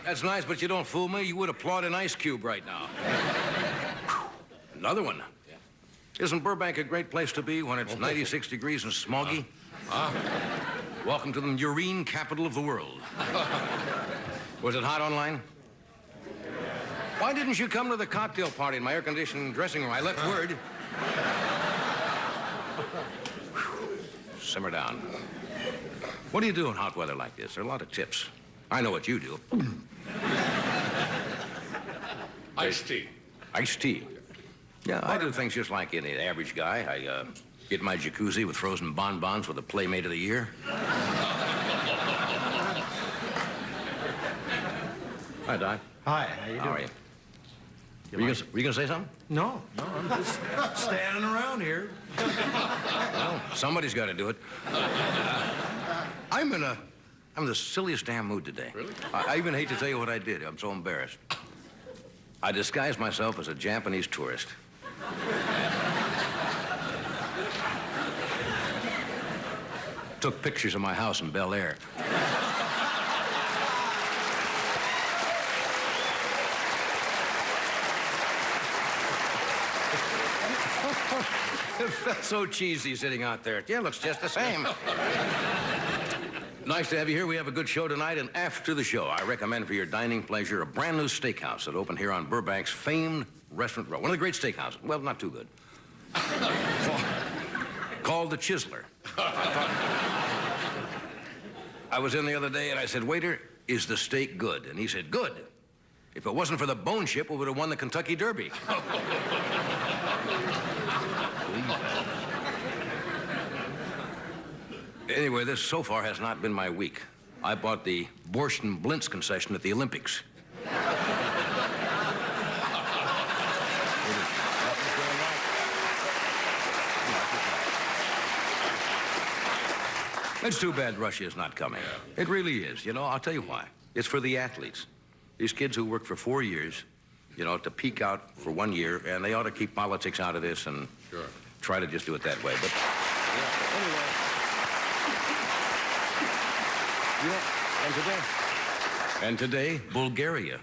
That's nice, but you don't fool me. You would applaud an ice cube right now. Another one. Yeah. Isn't Burbank a great place to be when it's 96 degrees and smoggy? Welcome to the urine capital of the world. Was it hot online? Why didn't you come to the cocktail party in my air-conditioned dressing room? I left word. Simmer down. What do you do in hot weather like this? There are a lot of tips. I know what you do. Iced tea. Iced tea? Yeah, I do things just like any average guy. I get my jacuzzi with frozen bonbons with a Playmate of the Year. Hi, Doc. Hi, how you doing? How are you? Were you gonna say something? No, I'm just standing around here. Well, somebody's got to do it. I'm in the silliest damn mood today. Really? I even hate to tell you what I did. I'm so embarrassed. I disguised myself as a Japanese tourist. Took pictures of my house in Bel Air. It felt so cheesy sitting out there. Yeah, it looks just the same. Nice to have you here. We have a good show tonight, and after the show, I recommend for your dining pleasure a brand new steakhouse that opened here on Burbank's famed Restaurant Row. One of the great steakhouses. Well, not too good. Called the Chiseler. I was in the other day, and I said, "Waiter, is the steak good?" And he said, "Good. If it wasn't for the bone chip, we would have won the Kentucky Derby." Anyway, this so far has not been my week. I bought the Borscht and Blintz concession at the Olympics. It's too bad Russia is not coming. It really is. You know, I'll tell you why. It's for the athletes. These kids who work for 4 years, you know, to peak out for 1 year, and they ought to keep politics out of this and try to just do it that way. But anyway. Yeah, and today, Bulgaria,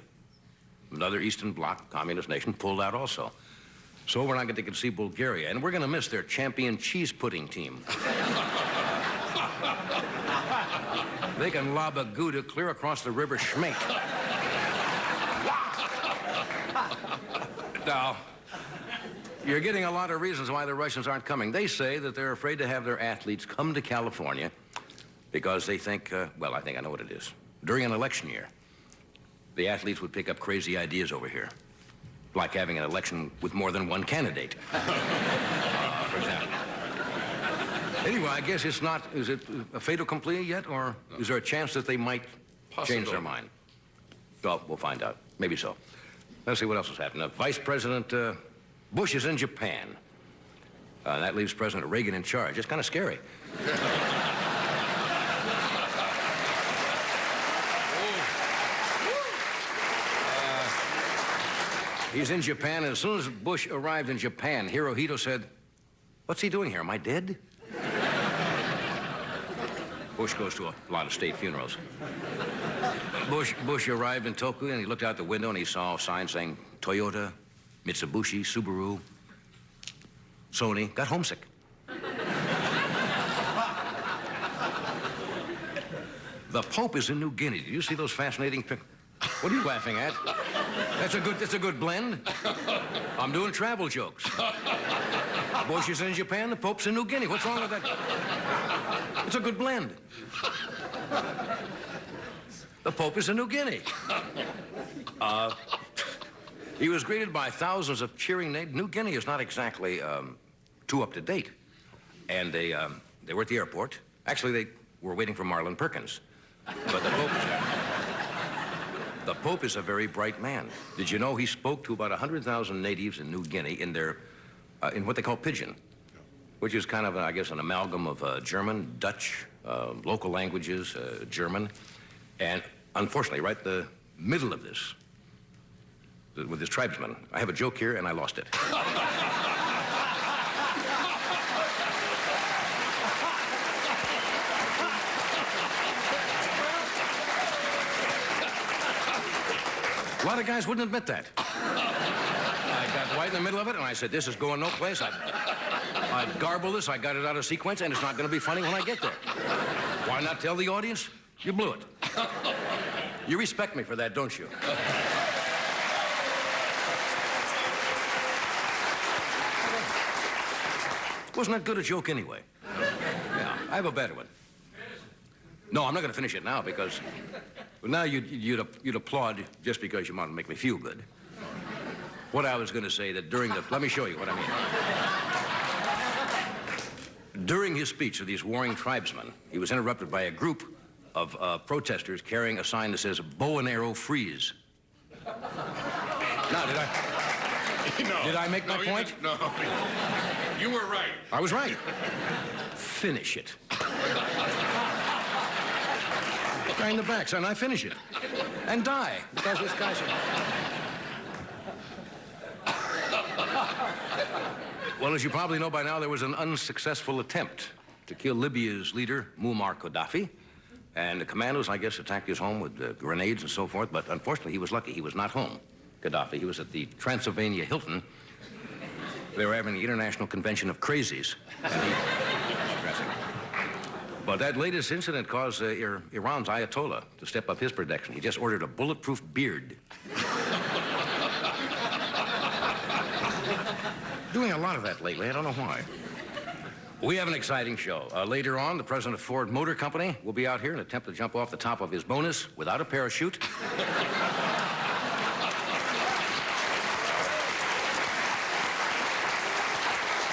another Eastern Bloc communist nation, pulled out also. So we're not going to get to see Bulgaria, and we're going to miss their champion cheese pudding team. They can lob a Gouda clear across the river Schmink. Now, you're getting a lot of reasons why the Russians aren't coming. They say that they're afraid to have their athletes come to California because they think, well, I think I know what it is. During an election year, the athletes would pick up crazy ideas over here, like having an election with more than one candidate, for example. Anyway, I guess it's not, is it a fait accompli yet, or is there a chance that they might change their mind? Well, we'll find out. Maybe so. Let's see what else has happened. Vice President Bush is in Japan. That leaves President Reagan in charge. It's kind of scary. He's in Japan, and as soon as Bush arrived in Japan, Hirohito said, "What's he doing here? Am I dead?" Bush goes to a lot of state funerals. Bush arrived in Tokyo, and he looked out the window, and he saw signs saying Toyota, Mitsubishi, Subaru, Sony. Got homesick. The Pope is in New Guinea. Did you see those fascinating pictures? What are you laughing at? That's a good blend. I'm doing travel jokes. Bush is in Japan, the Pope's in New Guinea. What's wrong with that? It's a good blend. The Pope is in New Guinea. He was greeted by thousands of cheering natives. New Guinea is not exactly too up to date. And they were at the airport. Actually, they were waiting for Marlon Perkins. But the Pope was there. The Pope is a very bright man. Did you know he spoke to about 100,000 natives in New Guinea in their, in what they call pidgin, which is kind of, I guess, an amalgam of German, Dutch, local languages, German. And unfortunately, right in the middle of this, with this tribesman, I have a joke here and I lost it. A lot of guys wouldn't admit that. I got right in the middle of it, and I said, this is going no place. I garble this, I got it out of sequence, and it's not going to be funny when I get there. Why not tell the audience? You blew it. You respect me for that, don't you? Wasn't that good a joke anyway? Yeah, I have a better one. No, I'm not going to finish it now because... Well, now you'd applaud just because you want to make me feel good. What I was going to say that during the... Let me show you what I mean. During his speech to these warring tribesmen, he was interrupted by a group of protesters carrying a sign that says, bow and arrow freeze. Now, did I make my point? No. You were right. I was right. Finish it. Guy in the back, son, I finish it. And die. Because this guy said... Well, as you probably know by now, there was an unsuccessful attempt to kill Libya's leader, Muammar Gaddafi. And the commandos, I guess, attacked his home with grenades and so forth. But unfortunately, he was lucky. He was not home, Gaddafi. He was at the Transylvania Hilton. They were having the International Convention of Crazies. And he... But that latest incident caused Iran's Ayatollah to step up his protection. He just ordered a bulletproof beard. Doing a lot of that lately. I don't know why. We have an exciting show. Later on, the president of Ford Motor Company will be out here and attempt to jump off the top of his bonus without a parachute.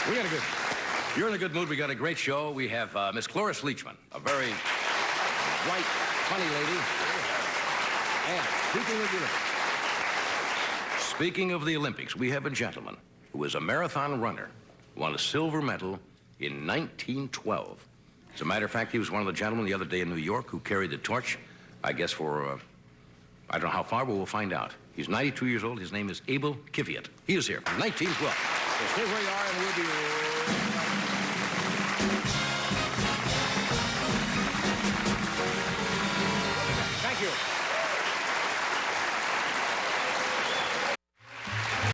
We got a good... You're in a good mood. We got a great show. We have Miss Cloris Leachman, a very bright, funny lady. And speaking of the Olympics, we have a gentleman who is a marathon runner who won a silver medal in 1912. As a matter of fact, he was one of the gentlemen the other day in New York who carried the torch, I guess, for, I don't know how far, but we'll find out. He's 92 years old. His name is Abel Kiviat. He is here from 1912. So stay where you are, and we'll be...